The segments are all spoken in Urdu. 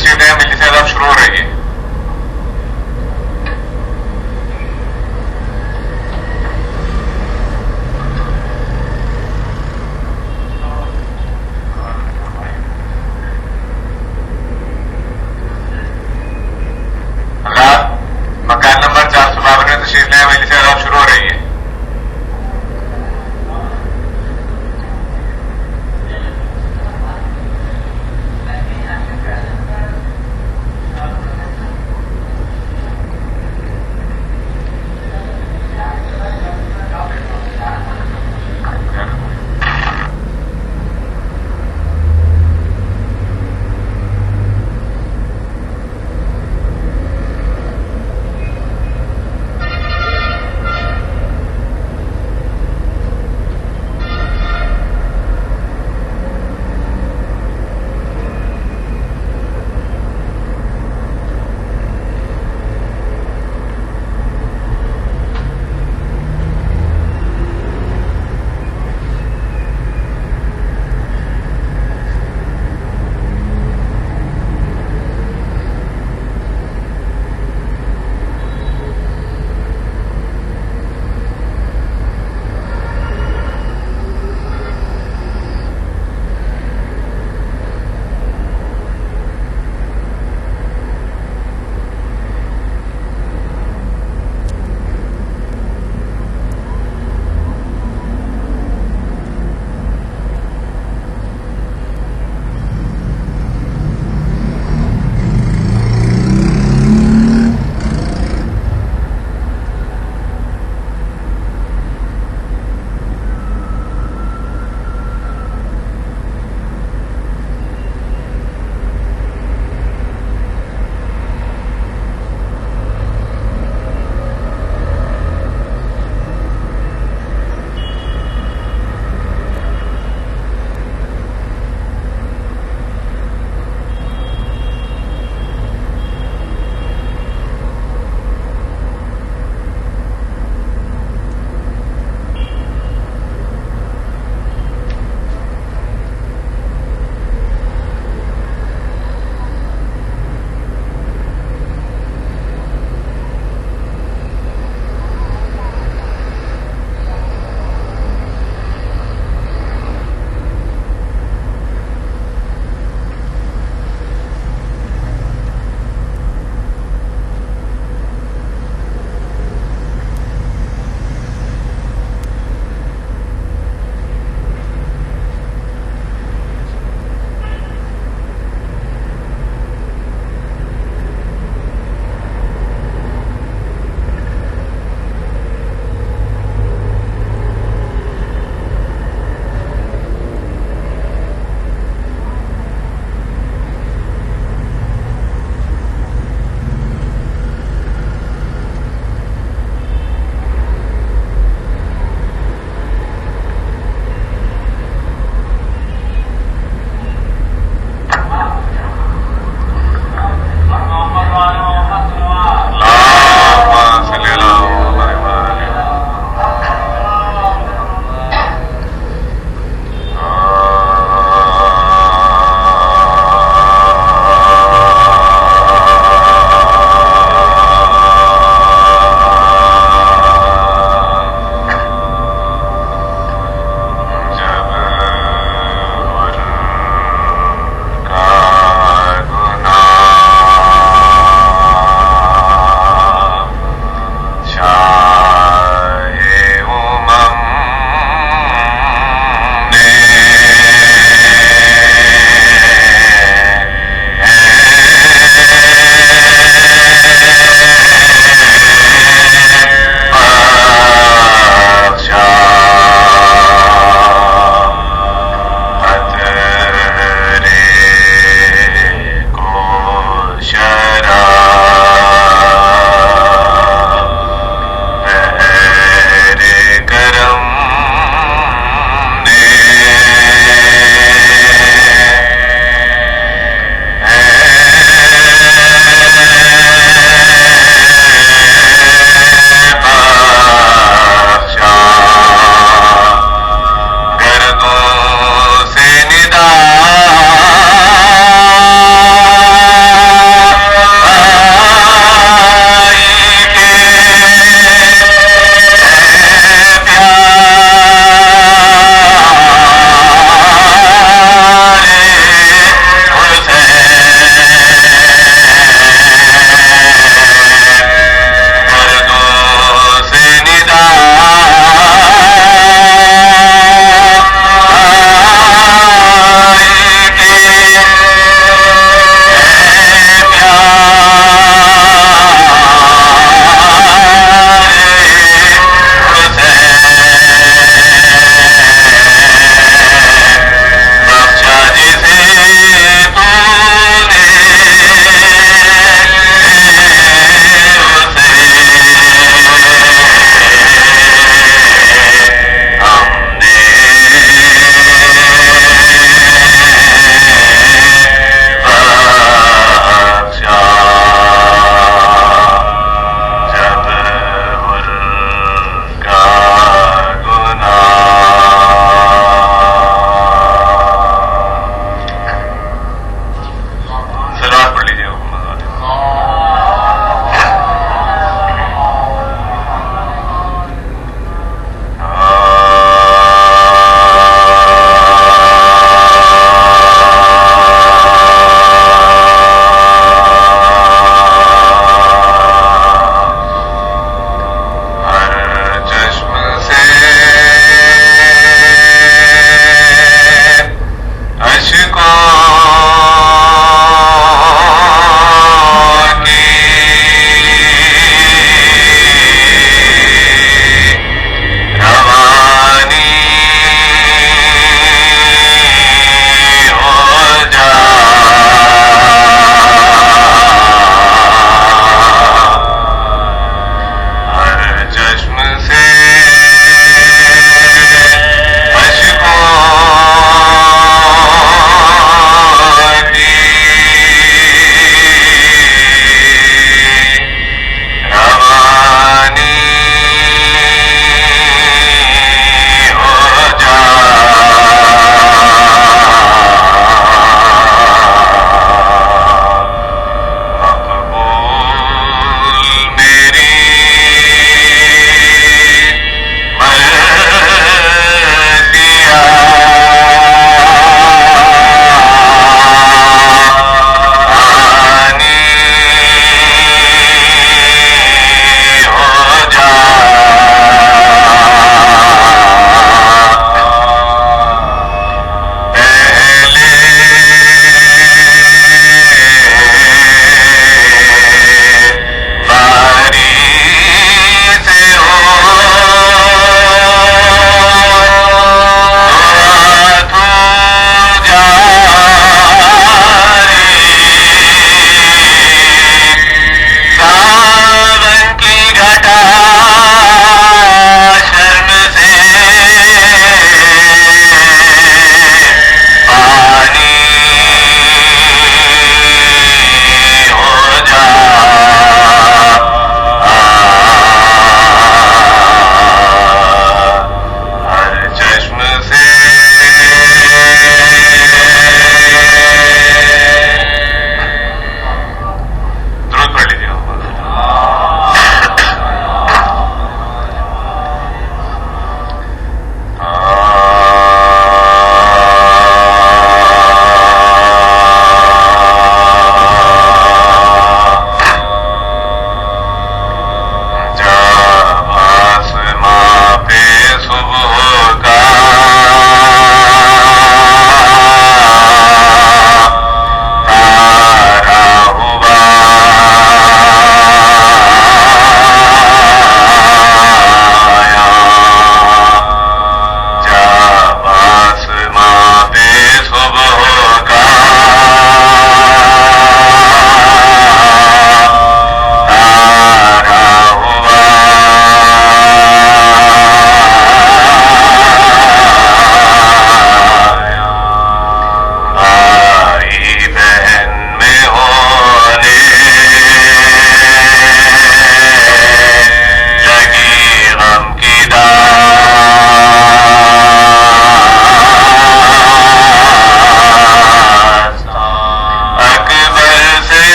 تشریف لائیں، مجلس آداب شروع ہو رہی ہے. مکان نمبر 452 میں تشریف لائیں، مجلس آداب شروع ہو رہی ہے.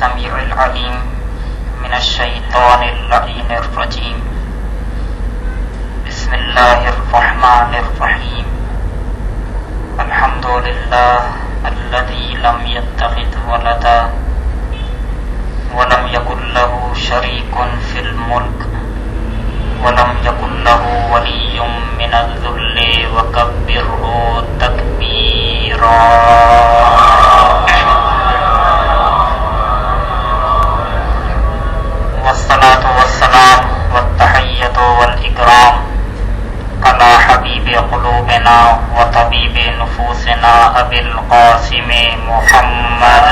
السميع العليم من الشيطان اللعين الرجيم بسم الله الرحمن الرحيم الحمد لله الذي لم يتخذ ولدا ولم يكن له شريك في الملك ولم يكن له ولي من الذل وكبره تكبيرا والصلاة والسلام والتحية والإكرام على حبيب قلوبنا وطبيب نفوسنا أبي القاسم محمد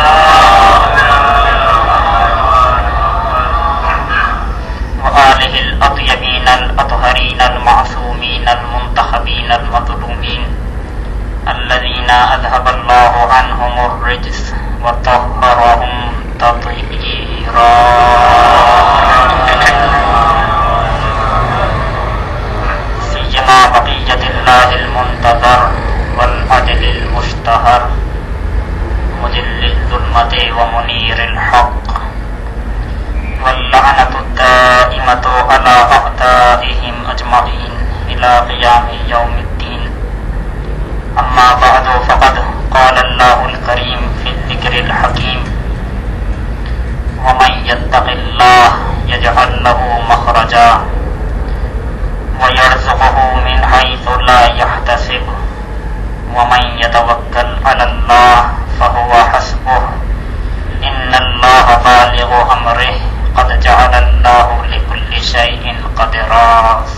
وآله الأطيبين الأطهرين المعصومين المنتخبين المظلومين الذين أذهب الله عنهم الرجس وطهرهم تطهيرا سيما بقية الله المنتظر والعدل المشتهر مذل الظلمة ومنير الحق واللعنة الدائمة على أعدائهم أجمعين إلى قيام يوم الدين أما بعد فقد قال الله الكريم في الذكر الحكيم ومن يتق الله يجعل له مخرجا ويرزقه من حيث لا يحتسب ومن يتوكل على الله فهو حسبه إن الله بالغ أمره قد جعل الله لكل شيء قدرا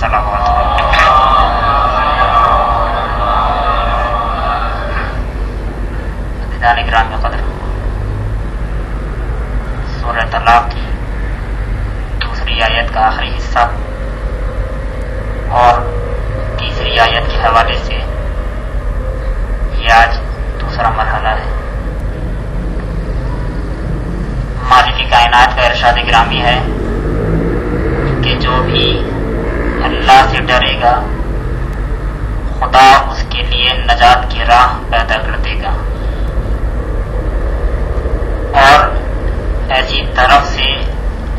صلوات عزیزان گرامی قدر، سورہ طلاق کی دوسری آیت کا آخری حصہ اور تیسری آیت کے حوالے سے یہ آج دوسرا مرحلہ ہے۔ مالک کائنات کا ارشاد گرامی ہے کہ جو بھی اللہ سے ڈرے گا خدا اس کے لیے نجات کی راہ پیدا کر دے گا اور ایسی طرف سے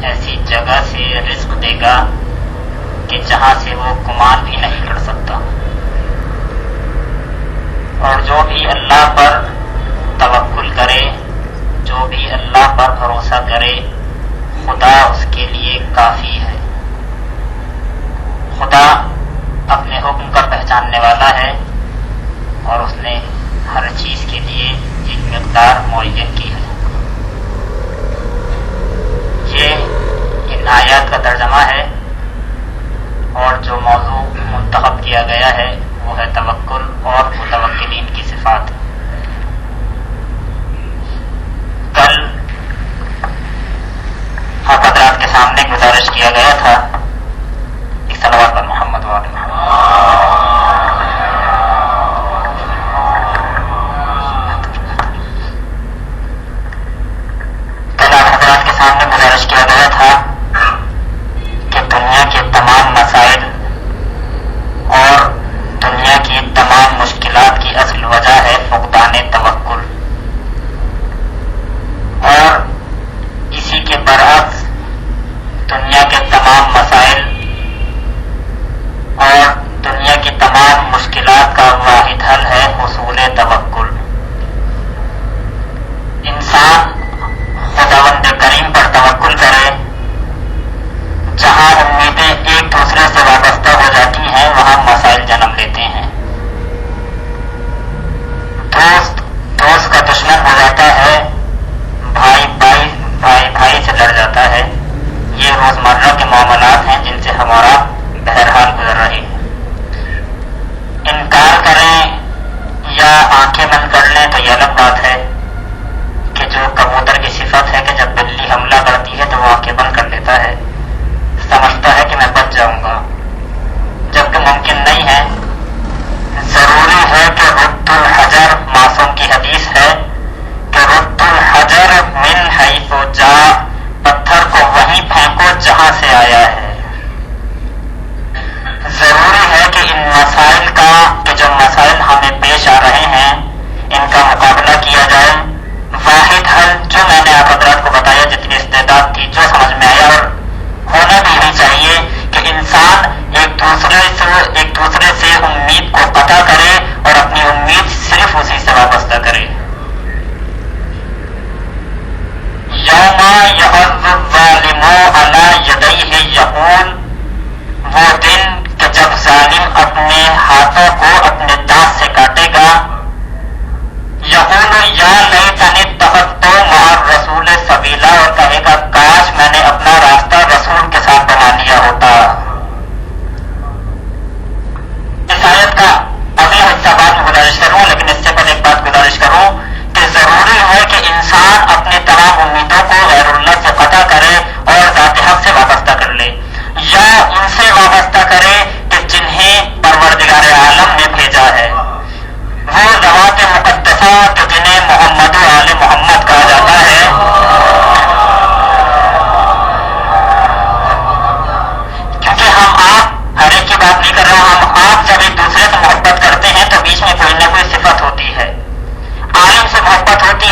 ایسی جگہ سے رزق دے گا کہ جہاں سے وہ گمان بھی نہیں کر سکتا، اور جو بھی اللہ پر توکل کرے، جو بھی اللہ پر بھروسہ کرے، خدا اس کے لیے کافی ہے۔ خدا اپنے حکم کا پہچاننے والا ہے اور اس نے ہر چیز کے لیے ایک مقدار معین کی ہے۔ یہ ان آیات کا ترجمہ ہے اور جو موضوع منتخب کیا گیا ہے وہ ہے توکل اور متوکلین کی صفات۔ کل آپ حضرات کے سامنے گزارش کیا گیا تھا ایک صلوات پر محمد وآل محمد۔ کل آپ حضرات کے سامنے گزارش کیا گیا تھا کہ دنیا کے تمام مسائل اور دنیا کی تمام مشکلات کی اصل وجہ ہے فقدان توکل، اور اسی کے برعکس دنیا کے تمام مسائل اور دنیا کی تمام مشکلات کا واحد حل ہے حصول توکل۔ انسان خداوند کریم پر توکل کرے، جہاں امیدیں ایک دوسرے سے وابستہ ہو جاتی ہیں وہاں مسائل جنم لیتے ہیں۔ دوست کا دشمن ہو جاتا ہے، بھائی سے لڑ جاتا ہے۔ یہ روزمرہ کے معاملات ہیں جن سے ہمارا بہرحال گزر رہی ہے۔ انکار کریں یا آنکھیں بند کر لیں تو یہ الگ بات ہے کہ جو کبوتر کی صفت ہے کہ جب بلی حملہ کرتی ہے تو وہ آنکھیں بند کر لیتا ہے، سمجھتا ہے کہ میں بچ جاؤں گا، جبکہ ممکن نہیں ہے۔ ضروری ہے کہ رد الحجر، معصوم کی حدیث ہے کہ رد الحجر من حیث جاء، پتھر کو وہیں پھینکو جہاں سے آیا ہے۔ ضروری ہے کہ ان مسائل کا، کہ جو مسائل ہمیں پیش آ رہے ہیں، ان کا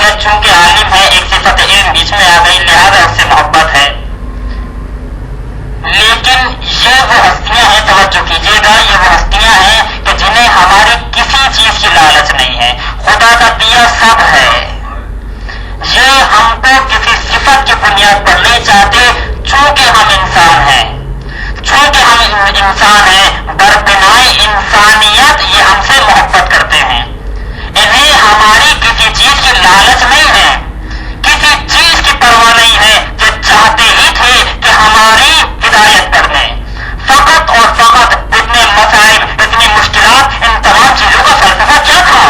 یہ چونکہ عالم ہے، ایک صفت علم بیچ میں آ گئی، لہذا اس سے محبت ہے. لیکن یہ وہ ہستیاں ہیں، توجہ کیجیے گا، یہ وہ ہستیاں ہیں کہ جنہیں ہماری کسی چیز کی لالچ نہیں ہے، خدا کا دیا سب ہے. یہ ہم کو کسی صفت کی بنیاد پر نہیں چاہتے، چونکہ ہم انسان ہیں، چونکہ ہم انسان ہیں، بربنائے انسانیت یہ ہم سے محبت کرتے ہیں. انہیں ہماری کسی چیز کی لالچ نہیں ہے، کسی چیز کی پرواہ نہیں ہے، جو چاہتے ہی تھے کہ ہماری ہدایت کر دیں. فقط اور فقط اتنے مسائل، اتنی مشکلات، ان تمام چیزوں کا فلسفہ کیا تھا؟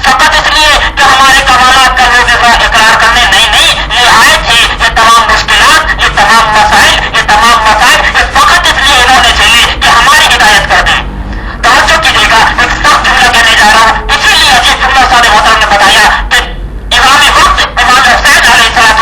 فقط اس لیے کہ ہمارے کمالات کا روز اقرار کرنے نہیں، یہ آئے تھے یہ تمام مشکلات، یہ تمام مسائل، یہ فقط اس لیے انہوں نے جھیلے کہ ہماری ہدایت کر دیں. توجہ کیجیے گا، ایک سخت جملہ کہنے جا رہا ہوں، اسی لیے عجیب جملہ استاد محترم نے بتایا کہ امام وقت امام حسین علیہ السلام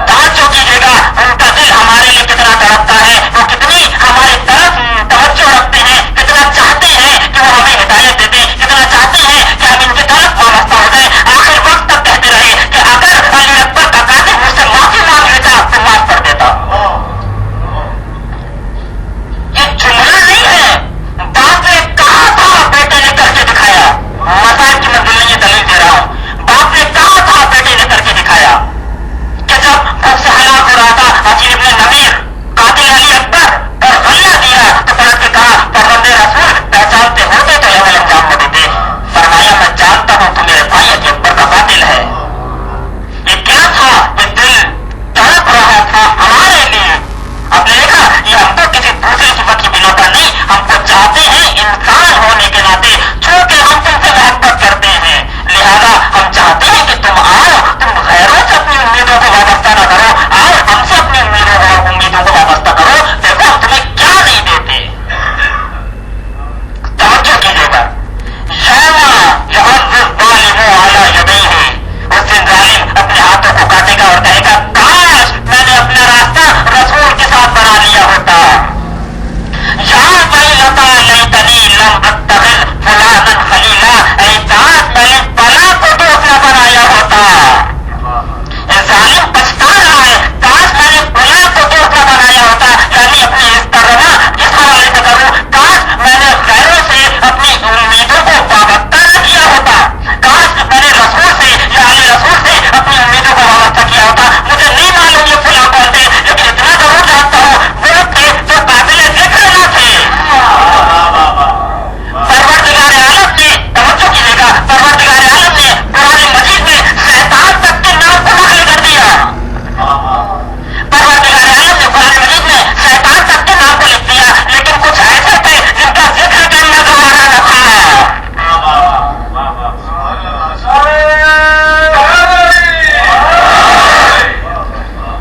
توجہ کیجیے گا، ان کا دل ہمارے لیے کتنا تڑپتا ہے، وہ کتنی ہماری طرف توجہ رکھتے ہیں، کتنا چاہتے ہیں کہ وہ ہمیں ہدایت دے دیں، کتنا چاہتے ہیں کہ ہم ان کی طرف وابستہ ہو جائیں. آخر وقت تک کہتے رہے کہ اگر علی اکبر کا قاتل مجھ سے معافی مانگ لیتا تو معاف کر دیتا. یہ جملہ نہیں ہے، باپ نے کہا تھا بیٹے نے کر کے دکھایا. مسائل کی منزل نہیں، یہ دلیل دے رہا ہوں. باپ نے کہا تھا بیٹے نے کر کے دکھایا کہ جب خود سے ہلاک ہو رہا تھا عجیب نے نمیر قاتل علی اکبر اور غلہ دیا تو پلٹ کے کہا پیغمبر رسول پہچانتے ہوتے تو یہ انجام نہ دیتے. فرمایا میں جانتا ہوں تو میرے بھائی علی اکبر کا قاتل ہے. یہ کیا تھا؟ یہ دل تڑپ رہا تھا ہمارے لیے. آپ نے دیکھا، یہ ہم کو کسی دوسرے صفت کی بنا پر نہیں، ہم کو چاہتے ہیں انسان ہونے کے ناطے، چونکہ ہم تم سے محبت کرتے ہیں، لہذا ہم چاہتے ہیں کہ تم آؤ، تم غیروں سے اپنی امیدوں کو وابستہ نہ کرو، آؤ ہم سے اپنی امیدوں کو وابستہ کرو. دیکھو ہم تمہیں کیا نہیں دیتے. توجہ کیجیے گا، اس دن ظالم اپنے ہاتھوں کو کاٹے گا اور کہے گا کاش میں نے اپنا راستہ رسول کے ساتھ بنا لیا ہوتا. یا ویلتا لیتنی لم اتخذ فلانا خلیلا، اے کاش میں نے فلاں کو دوست نہ بنایا ہوتا. ظالم پچھتا رہا ہے، کاش میں نے فلاں کو دوست نہ بنایا ہوتا، یعنی اپنی استغنا اس حوالے سے کروں، کاش میں نے غیروں سے اپنی امیدوں کو وابستہ نہ کیا ہوتا، کاش میں نے رسول سے یا علی رسول سے اپنی امیدوں کو وابستہ کیا ہوتا. مجھے نہیں معلوم یہ فلاں کون تھے، لیکن اتنا ضرور جانتا ہوں وہ تھے جو قابل ذکر نہ تھے. پروردگار عالم نے، توجہ کیجیے گا، پروردگار عالم نے قرآن مجید میں شیطان تک کے نام کو داخل کر دیا. پروردگار عالم نے قرآن مجید میں شیطان تک کے نام کو لکھ دیا، لیکن کچھ ایسے تھے جن کا ذکر کرنا گوارا نہ تھا.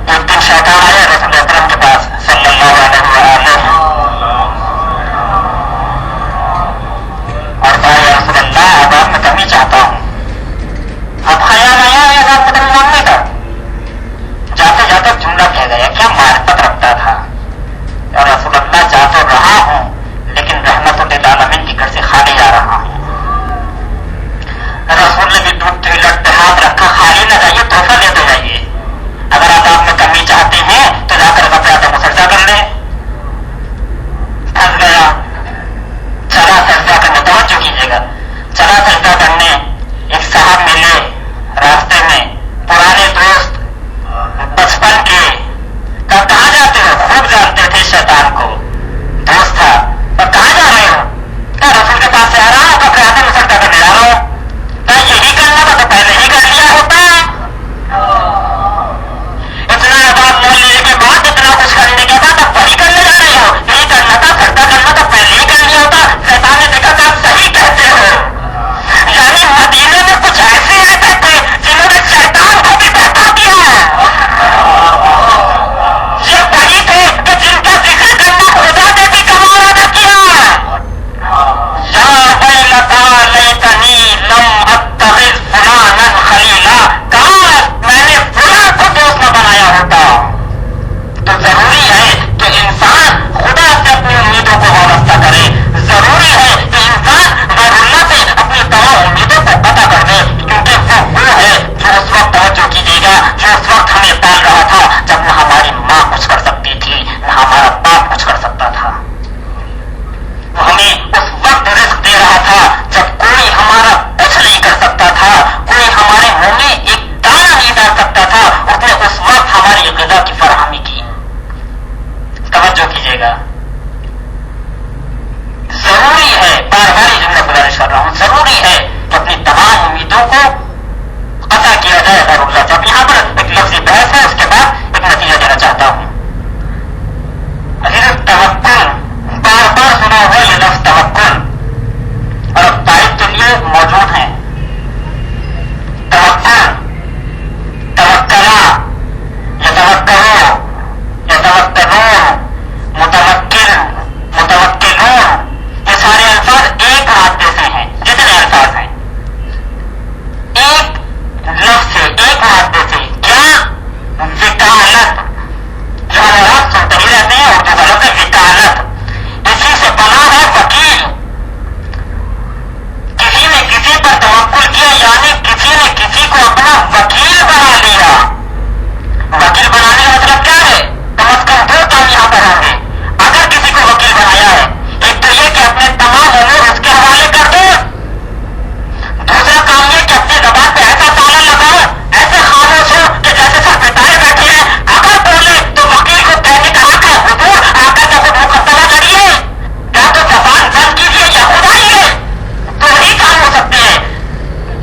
ایک دن شیطان آیا رسول اکرم کے پاس صلی اللہ علیہ وآلہ اور کہا یا رسول اللہ اب میں کمی چاہتا ہوں. اب خیال آیا ہے آپ قدم مانگنے کا. جاتے جاتے جملہ کہہ گیا، کیا معرفت رکھتا تھا. اور رسول اللہ جا تو رہا ہوں لیکن رحمت للعالمین کے گھر سے خالی جا رہا ہوں. رسول نے بھی ڈوبتے ہوئے لٹتے ہاتھ رکھا، خالی نہ جائیے، تحفہ لیتے جائیے. اگر آپ میں کمی چاہتے ہیں تو جا کر غفرات مسجدہ کر لیں. پھنس گیا، چلا سجدہ کرنے. توجہ کیجیے گا، چلا سجدہ کرنے. ایک صاحب ملے راستے میں، پرانے دوست بچپن کے. کہاں جاتے ہو؟ خوب جانتے تھے شیطان کو، دوست تھا. اور کہاں جا رہے ہو؟ کیا رسول کے پاس سے آ رہا ہوں، غفرات مسجدہ کرنے جا رہا ہوں. کیا یہی کرنا تھا تو پہلے ہی کر لیا ہوتا. اتنا آباد مول لینے کے بعد، اتنا کچھ کرنے کے بعد اب وہی کرنے جا رہے ہو. یہی کرنا تھا، سجدہ کرنا تھا، پہلے ہی کر لیا ہوتا. شیطان نے دیکھا کہ آپ صحیح کہتے ہو. یعنی مدینے میں کچھ ایسے ایسے تھے جنہوں نے شیطان کو بھی بہتا دیا. یہ وہی تھے کہ جن کا ذکر ضروری ہے کہ اپنی تمام امیدوں کو قطع کیا جائے غیر اللہ سے. اب یہاں پر ایک لفظی بحث ہے, اس کے بعد ایک نتیجہ دینا چاہتا ہوں. توکل, بار بار سنا ہوا یہ لفظ توکل, اور اب تائید کے لیے موجود ہیں. توکل, توکلا, یتوکلو, یتوکلون, متوکل, متوکلون, یہ سارے الفاظ ایک مادے سے ہیں. جتنے الفاظ ہیں ایک لفظ سے, ایک مادے سے. کیا وکالت, جو ہم سنتے ہی رہتے ہیں اردو کا لفظ وکالت, اسی سے بنا ہے وکیل. کسی نے کسی پر توکل کیا یعنی کسی نے کسی کو اپنا وکیل بنا لیا. وکیل بنانے کا مطلب کیا ہے؟ کم از کم دو کام یہاں پر ہوں گے. اگر کسی کو وکیل بنایا ہے, ایک تو یہ کہ اپنے تمام امور اس کے حوالے کر دو. دوسرا کام یہ کہ اپنی زبان پہ ایسا تالا لگاؤ, ایسے خاموش ہو کہ جیسے سب پٹائے بیٹھے ہیں. اگر بولے تو وکیل کو کہنے کا حق ہے, حضور آ کر کے خود مقدمہ کریے, یا تو زبان بند کیجیے یا خود آئیے. دو ہی کام ہو سکتے ہیں.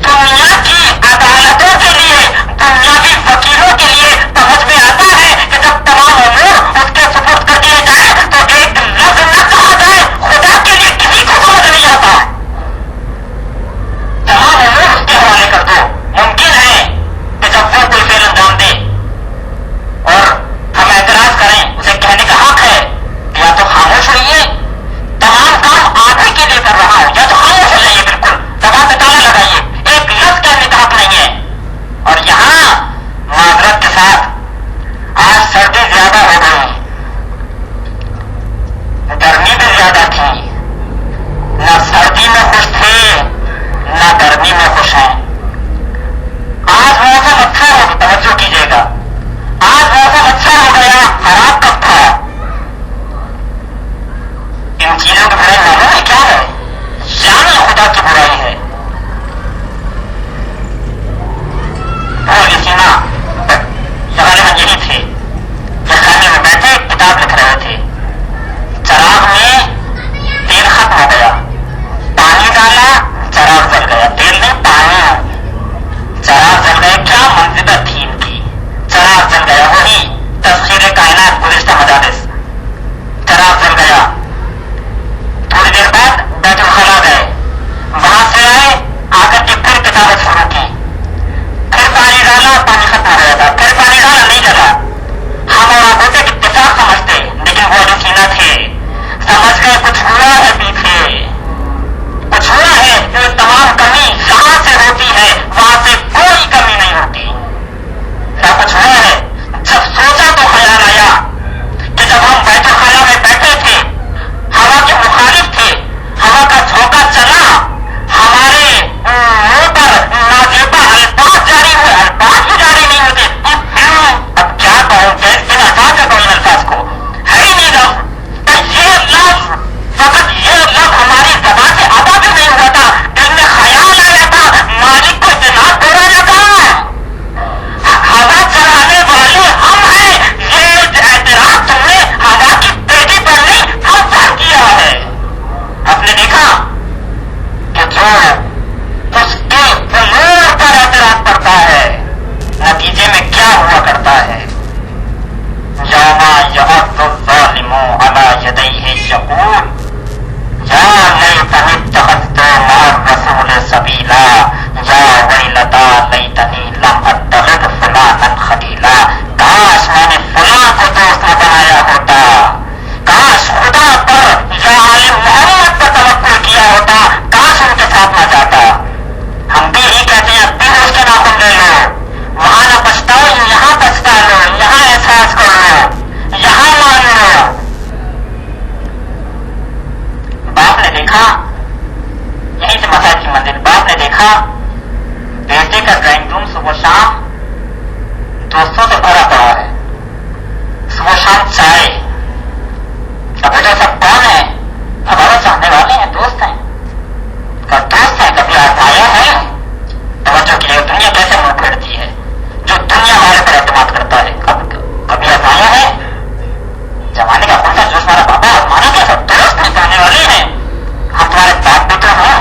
دنیا کی عدالتوں کے لیے, دنیاوی وکیلوں کے لیے سمجھ میں آتا ہے کہ جب تمام امور اس کے سپرد کر دیے جائیں تو ایک لفظ نہ کہا جائے. خدا کے لیے کسی کو سمجھ نہیں آتا. تمام امور اس کے حوالے کر دو. ممکن ہے کہ جب وہ کوئی فعل انجام دے اور ہم اعتراض کریں, اسے کہنے کا حق ہے کہ یا تو خاموش ہوئیے, تمام کام آپ ہی کے لیے کر رہا ہوں, یا تو خاموش ہو جائیے, بالکل زبان پہ تالا لگائیے, ایک لفظ کہنے کا حق نہیں ہے. اور یہاں معذرت کے ساتھ آج سردی زیادہ ہو گئی, گرمی بھی زیادہ تھی. نہ سردی میں خوش تھے نہ گرمی میں خوش ہیں. آج موسم اچھا ہو, توجہ کیجیے گا, آج موسم اچھا ہو گیا, خراب کب تھا؟ ان چیزوں کے بارے میں معلوم ہے کیا ہے؟ یعنی خدا کی برائی ہے. وہ سینا غالباً یہی تھے, یہ خانے میں بیٹھے کتاب لکھ رہے تھے. چراغ میں تیل ختم ہو گیا, پانی ڈالا, چراغ جل گیا. تیل نہیں, پانی. چراغ جل گئے, کیا منزلت تھی ان کی, چراغ جل گیا. وہی تفسیر کائنات گزشتہ مجالس, چراغ جل گیا. تھوڑی دیر بعد بیت الخلا گئے, وہاں سے آئے, آ کر کے پھر کتابت شروع کی. پھر پانی ڈالا, پانی ختم ہو گیا تھا. پھر پانی ڈالا, نہیں جلا. ہم اور آپ ہوتے اتفاق سمجھتے, لیکن وہ سینا تھے, سمجھ گئے کچھ ہوا ہے پیچھے, کچھ ہوا ہے. جو تمام کمی جہاں سے ہوتی ہے وہاں سے کوئی کمی نہیں ہوتی. کیا کچھ ہوا ہے؟ جب سوچا تو خیال آیا کہ جب ہم بیت الخلا میں بیٹھے تھے, ہوا کے مخالف تھے, ہوا کا جھونکا چلا, ہمارے منہ پر نازیبا الفاظ جاری ہوئے, الفاظ بھی جاری نہیں ہوتے. اب کیا کہوں, کن الفاظ سے کہوں ان الفاظ کو, ہے ہی نہیں لفظ. یہ لفظ, فقط یہ لفظ ہماری زبان سے ادا بھی نہیں ہوا تھا, دل میں خیال آیا تھا, مالک کو جناب برا لگا. ہوا چلانے والے ہم ہیں, یہ اعتراض تم نے ہوا کی پیٹی پر نہیں ہم پر کیا ہے. آپ نے دیکھا کہ جو اس کے امور پر اعتراض کرتا ہے, نتیجے میں کیا ہوا کرتا ہے. یوما یعض الظالم علی یدیہ یقول یا لیتنی اتخذت مع الرسول سبیلا, یا ویلتا لیتنی لم اتخذ فلانا خلیلا. کاش میں نے فلاں کو دوست نہ بنایا ہوتا, کاش خدا پر یا عالم محمد پر توکل کیا ہوتا, کاش ان کے ساتھ نہ جاتا. ہم بھی یہی کہتے ہیں, اب بھی اس کے ناخن لے لو, وہاں نہ پچھتاؤ, یہاں پچھتا لو, یہاں احساس کر لو, یہاں مان لو. باپ نے دیکھا, یہیں سے مساجد کی منزل, باپ نے دیکھا بیٹے کا ڈرائنگ روم صبح شام دوستوں سے بھرا پڑا ہے. صبح شام چائے. اب بیٹا سب کون ہے؟ ہمارے چاہنے والے ہیں, دوست ہیں. دوست ہیں, کبھی آزمایا ہے؟ توجہ کی دنیا کیسے منہ پھیرتی ہے, جو دنیا ہمارے پر اعتماد کرتا ہے. کبھی آزمایا ہے؟ زمانے کا کون سا جوش ہمارا بابا آزمانا کیسا, دوست ہیں, جانے والے ہیں. ہم تمہارے باپ بھی تو ہیں,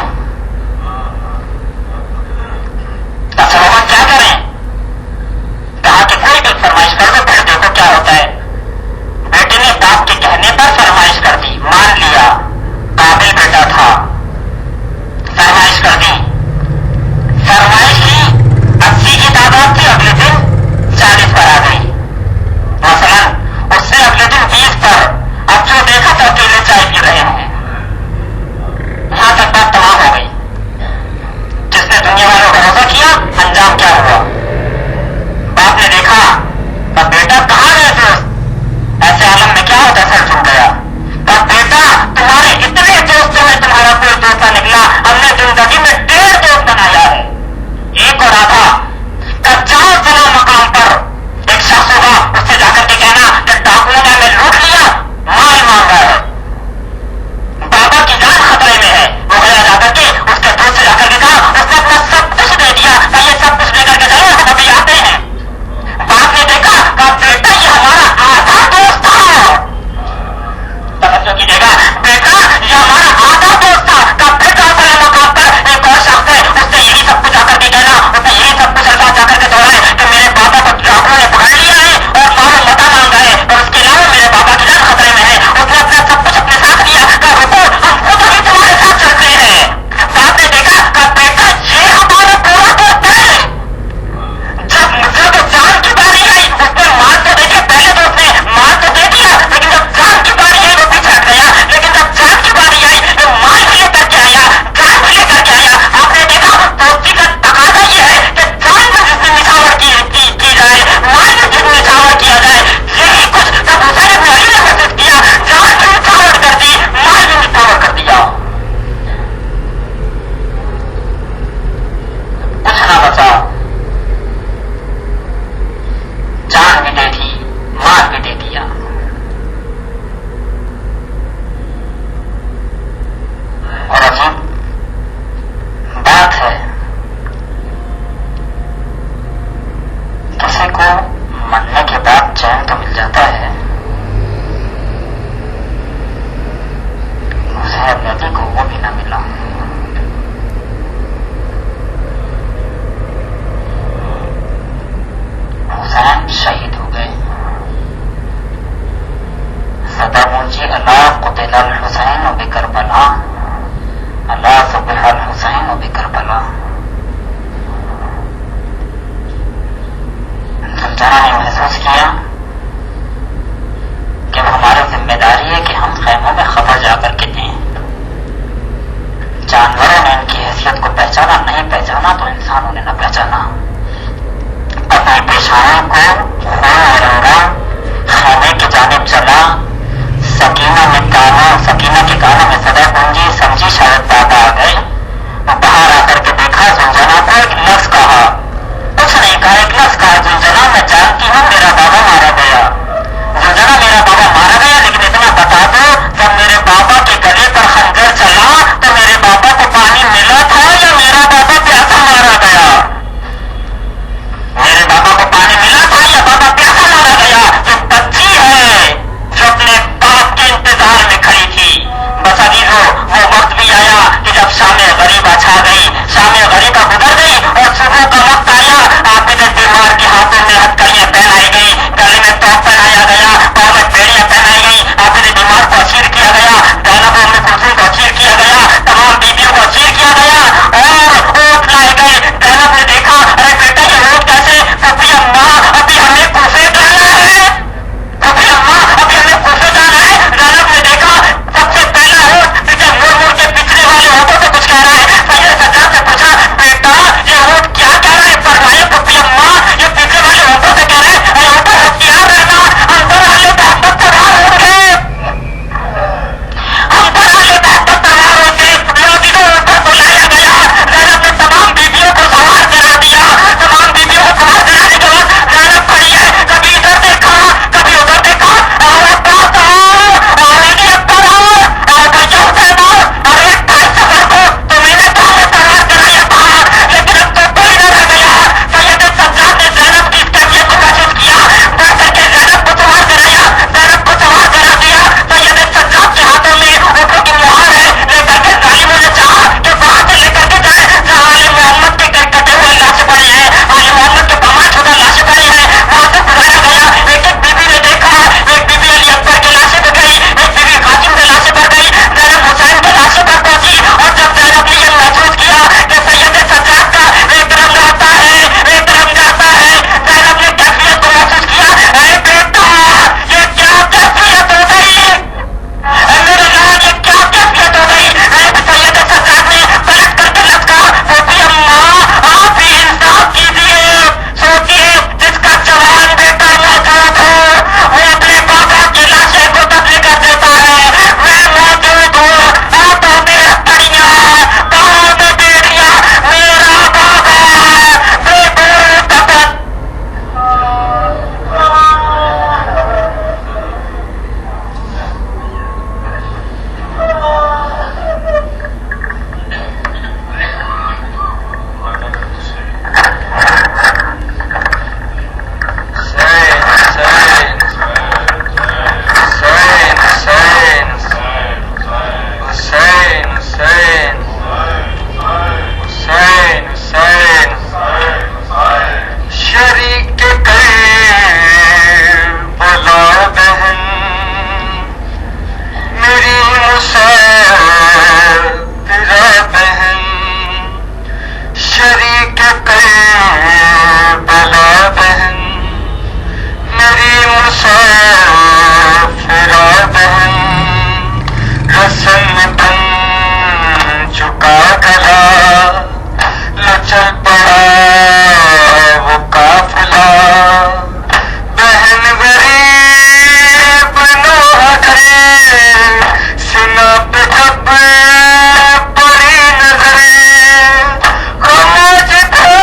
ملا. حسین شہید ہو گئے. صدا گونجی اللہ قتل الحسین بکربلا، اللہ صبح الحسین بکربلا. زنجانہ نے محسوس کیا کہ ہماری ذمہ داری ہے کہ ہم خیموں میں خبر جا کر کے دیں. جانوروں نے ان کی حیثیت کو پہچانا، نہیں پہچانا تو انسانوں نے نہ پہچانا. اپنے پیشانوں کو خون میں رنگا، خیمے کی جانب چلا. سکینہ کے کانوں میں صدا گونجی، سمجھی شاید بابا آ گئے. باہر آ کر کے دیکھا زنجانہ کو، ایک لفظ کہا، کچھ نہیں کہا، ایک لفظ کہا، زنجانہ میں جانتی ہوں میرا بابا مارا گیا. زنجانہ میرا بابا مارا گیا، لیکن اتنا بتا دو جب میرے بابا کے گلے پر خنجر چلا تو میرے بابا کو پانی ملا تھا یا میرا بابا پیاسا مارا گیا؟ میرے بابا کو پانی ملا تھا یا بابا پیاسا مارا گیا؟ جو بچی ہے جو اپنے باپ کے انتظار میں کھڑی تھی. بس عزیزو، وہ وقت بھی آیا کہ جب شام غریبہ چھا گئی، شام غریبہ گزر گئی اور صبح کا وقت آیا. آپ کے بیمار کے ہاتھوں میں ہتھکڑیاں پہنائی گئی، گلے میں توپ پہنایا گیا، پاؤں میں بیڑیاں پہنائی گئی. آپ کے بیمار کو اسیر کیا گیا، زینب ام کلثوم کو اسیر کیا گیا، تمام بیویوں کو اسیر کیا گیا اور اونٹ لائے گئے. زینب نے دیکھا، ارے بیٹا یہ اونٹ کیسے؟ پھپھی اماں ابھی ہمیں کوفے جانا ہے، پھپھی اماں ابھی ہمیں کوفے جانا ہے. زینب نے دیکھا سب سے پہلا اونٹ پیچھے مڑ مڑ کے پچھلے والے اونٹوں سے کچھ کہہ رہا ہے. سید سجاد سے پوچھا، بیٹا یہ اونٹ کیا کہہ رہا ہے؟ فرمایا پھپھی اماں یہ پیچھے والے اونٹوں سے کہہ رہے ہیں، اے اونٹوں ہوشیار رہنا، اندر والے محبت سوار ہوں گے، اندر والے محبت سوار ہوں گے. لوگوں کو اوپر بلایا گیا. زینب نے تمام بیویوں کو سوار کرا دیا. تمام بیویوں کو سوار کرانے کے بعد زینب کھڑی ہے، کبھی ادھر دیکھا کبھی ادھر دیکھا. اور عباس آؤ، اور علی اکبر آؤ، اور بھیا حسین آؤ، اور ایک ٹائم سفر کو تو میں نے پہلے سوار کرایا تھا، لیکن اب تو کوئی نہ رہ گیا. سید سجاد نے زینب کی اس کیفیت کو محسوس کیا، بڑھ کر کے زینب کو سوار کرایا، زینب کو سوار کرا دیا. سید سجاد کے ہاتھوں میں اونٹوں کی مہار ہے، لے کر کے ظالموں نے چاہا کہ وہاں سے لے کر کے جائے جہاں آل محمد کے کٹے ہوئے لاشیں پڑی ہیں، آل محمد کے بمبار شدہ لاشیں پڑی ہیں. وہاں سے بلایا گیا. ایک ایک بیوی نے دیکھا، ایک بیوی علی اکبر کے لاشیں پہ گئی، ایک بیوی قاسم کے لاشیں پر گئی، زینب حسین کے لاشیں پر پہنچی. اور جب زینب نے یہ محسوس کیا کہ سید سجاد کا ایک رنگ آتا ہے ایک رنگ آتا ہے، زینب نے کیفیت کو محسوس کیا. اے بیٹا یہ کیا کیفیت ہو گئی؟ اے میرے لال یہ کیا کیفیت ہو گئی؟ سید سجاد نے پلٹ کر کے لٹکا، پھپھی اماں آپ بھی انصاف کیجیے. سوچیے جس کا جوان بیٹا موجود ہو وہ اپنے بابا کی لاشیں کو دفن کر دیتا ہے. میں موجود ہوں، ہاتھوں میں ہتھکڑیاں، پاؤں میں بیڑیاں، میرا بابا بے دور دفن. شریک بلا بہن میری مسافرہ بہن، شریک بلا بہن میری مسافرہ بہن. رسم بن چکا گلا، لو چل پڑا وہ قافلہ. بہن غریب نوحہ گھر، سنا پہ جب پڑی نظریں، خاموش تھے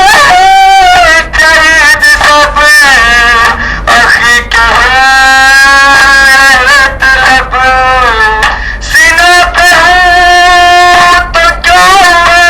قید سب، آخری کے طلب. سینا پہ ہوں تو کیا ہوا،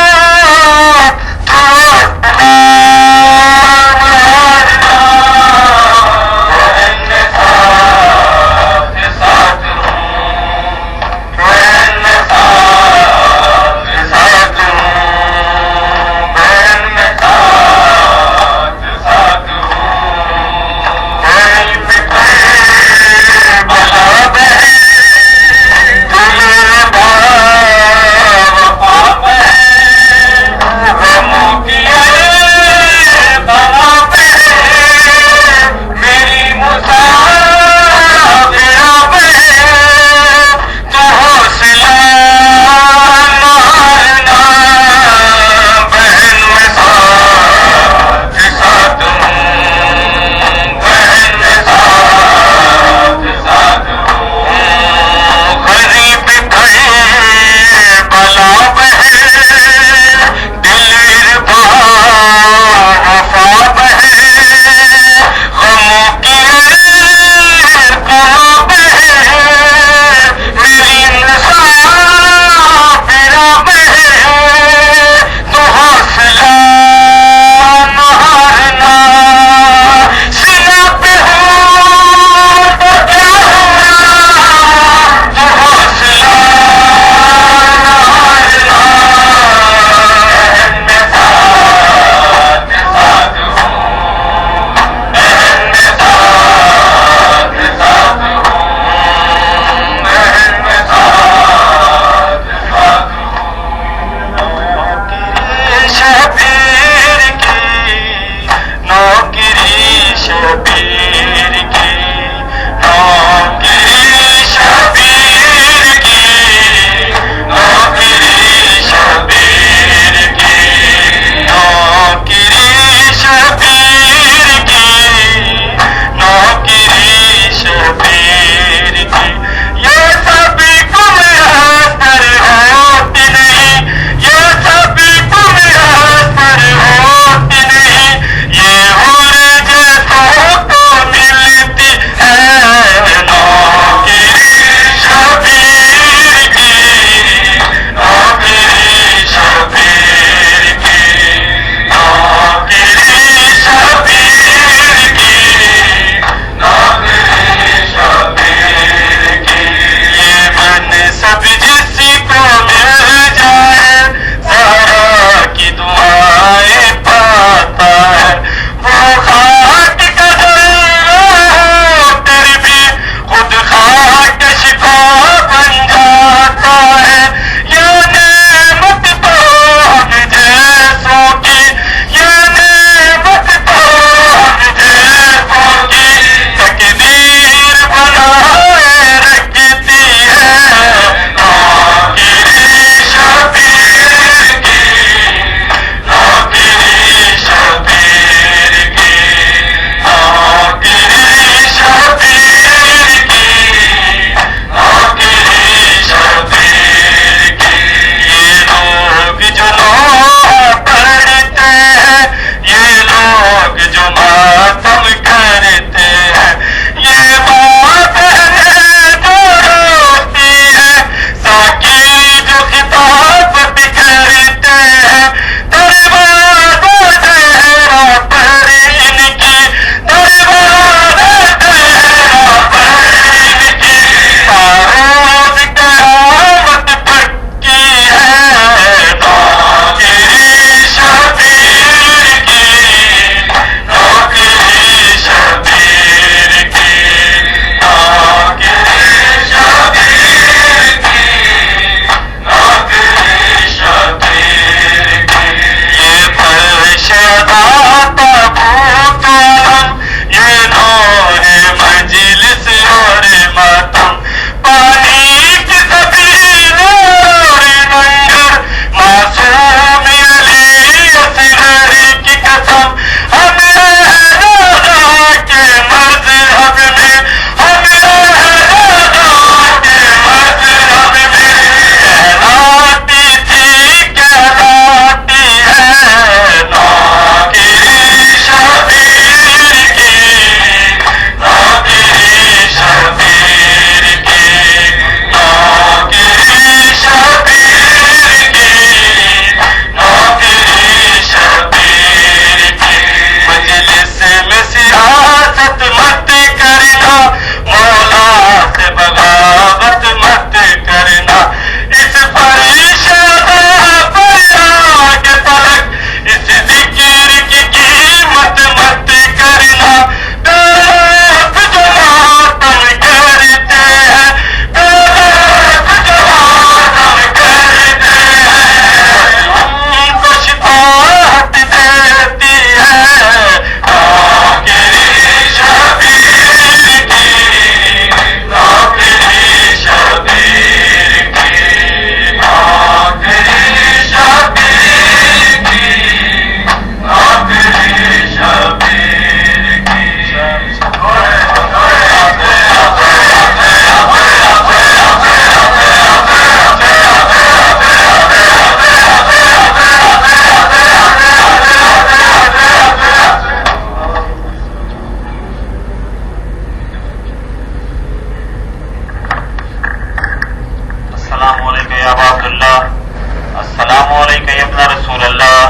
علیک یا ابن رسول اللہ،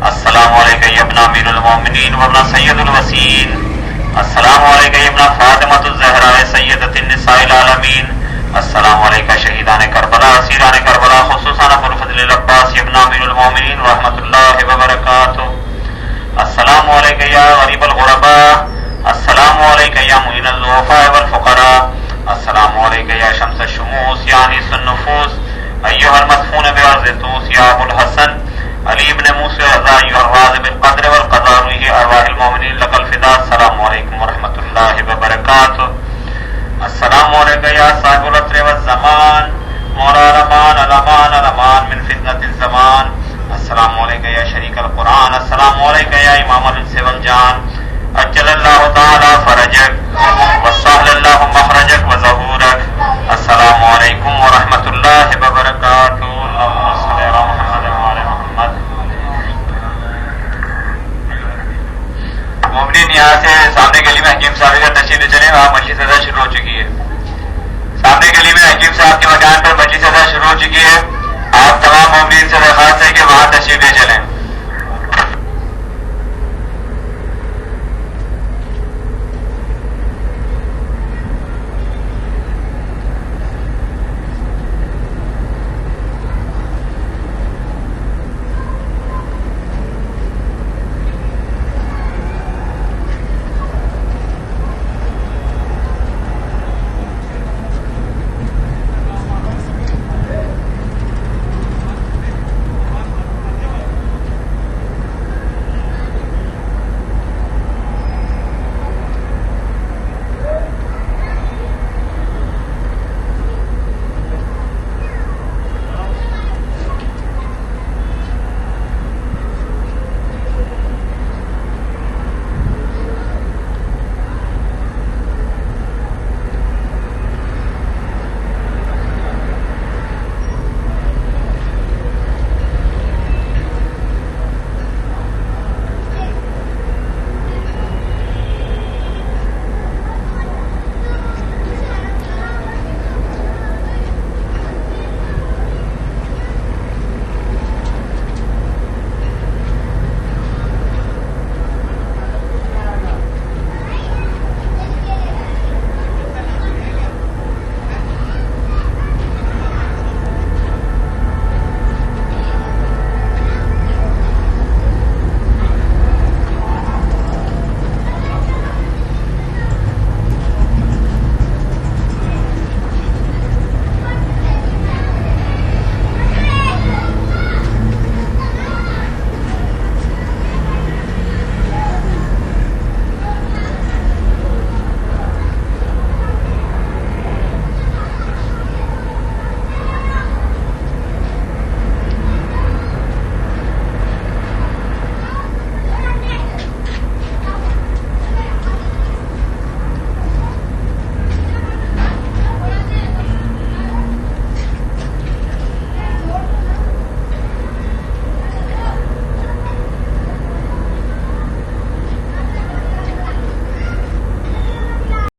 السلام علیک یا ابن امیر المومنین و ابن سید الوسین، السلام علیک یا ابن فاطمۃ الزہراء سیدۃ النساء العالمین، السلام علیک شہیدان کربلا اسیران کربلا خصوصاً ابو الفضل العباس ابن امیر المومنین رحمۃ اللہ وبرکاتہ، السلام علیک یا غریب الغرباء، السلام علیک یا معین الضعفاء والفقراء، السلام علیک یا شمس الشموس یا انیس النفوس، ایھا المدفون بارض طوس یا ابو الحسن علی ابن موسی رضا ایھا الراض بالقدر والقضاء روح ارواح المؤمنین لک الفداء، السلام علیکم ورحمۃ اللہ وبرکاتہ، السلام علیک یا صاحب العصر والزمان مولا الامان الامان الامان من فتنة الزمان، السلام علیک یا شریک القرآن، السلام علیک یا امام الانس والجان، اجل اللہ تعالی فرجک وسهل اللہ مخرجک وظہورک، السلام علیکم ورحمۃ اللہ وبرکاتہ، اللہم صل علی محمد وعلی محمد۔ مومنین یہاں سے سامنے گلی میں حکیم صاحب کا تشریف لے چلے، وہاں مجلس ادا شروع ہو چکی ہے۔ سامنے گلی میں حکیم صاحب کے مکان پر مجلس ادا شروع ہو چکی ہے، آپ تمام مومنین سے درخواست ہے کہ وہاں تشریف لے جائیں۔